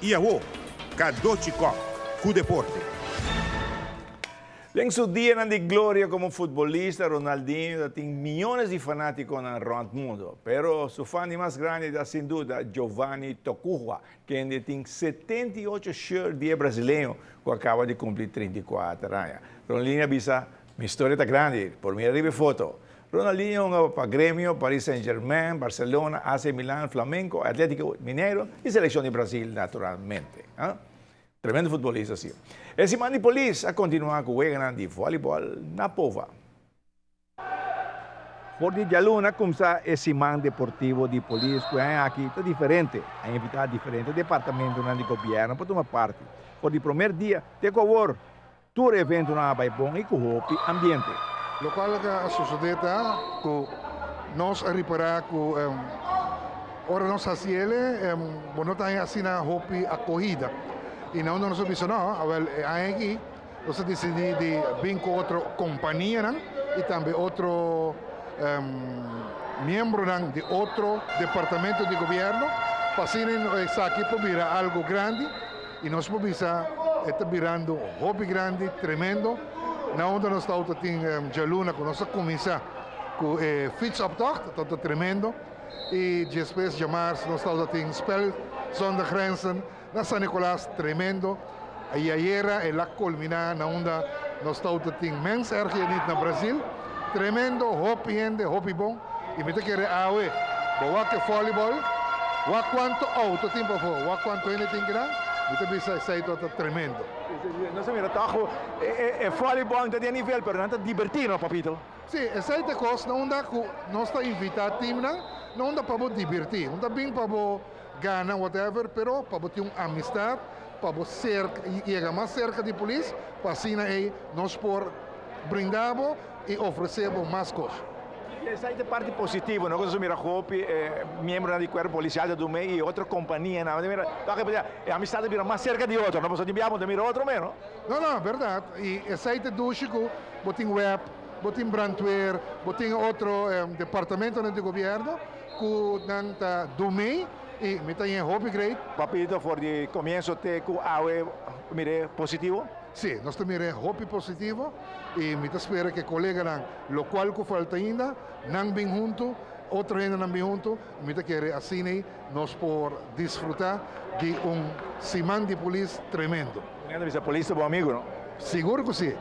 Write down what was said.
Iaô, Kadochikov, com deporte. En su día de gloria como futbolista, Ronaldinho tiene millones de fanáticos en el mundo, pero su fan más grande es sin duda Giovanni Tocurra, quien tiene 78 shirts de brasileño que acaba de cumplir 34 años. Ronaldinho avisa, mi historia está grande, por mi arriba foto. Ronaldinho para Grêmio, Paris Saint-Germain, Barcelona, AC Milan, Flamengo, Atlético Mineiro y Selección de Brasil, naturalmente. Tremendo futbolista, sim. Esse man de polícia a continuar com o jogo de voleibol na pova. Por de Jaluna, começar esse man deportivo de polícia, que é aqui está diferente. É invitar diferentes departamentos de governo para tomar parte. Por de primeiro dia, tem que haver todo evento na Baibon e com o ambiente. Lo qual que succede que nós reparar que ora nós fazemos não tem assim na hopi acolhida. E não nós observamos, aqui nós decidimos de vir com outra companhia e também outro membro de outro departamento de governo para assim aqui para virar algo grande e nós podemos está virando um hobby grande, tremendo. Na onde nós estamos em Jaluna, que nós começamos com fietsoptocht, dat is tremendo. E depois de março nós estamos em Spel Zonder Grenzen, na São Nicolás, tremendo. E ayer é lá culminar na onde nós estamos em Mens Ergenit na Brasil, tremendo, hopi bom. E me quer awe, boa que voleibol, boa quanto auto tempo for, boa quanto anything grande, me te bisa sai todo tremendo. No sé, mira, trabajo voleibol não tem nível, pero não está divertido, papito. Sim, essa é a coisa, não dá que nós está invitado time, não dá para divertir, não dá bem para ganhar whatever, pero para ter uma amistade, para chegar mais cerca de polícia, para assim aí nós por brindar e oferecer mais coisas. Essa é a parte positiva, não? Quando mira Hopi, membro do corpo policial do meio e outra companhia, não? Mira, a amistade vira mais cerca de outra, não podemos de mirar outro menos. Não, verdade. E essa é a ducha que botem web, botem brandweer, botem outro departamento do governo que não está do meio e me tem Hopi great. Papito, for de começo te com awe mire positivo. Sim, nós temos hope positivo e me espera que colega lo qual que falta ainda não vem junto, outra ainda não vem junto, me quer assim nós por desfrutar de semana de polícia tremendo. A polícia é bom amigo, não? Seguro que sim.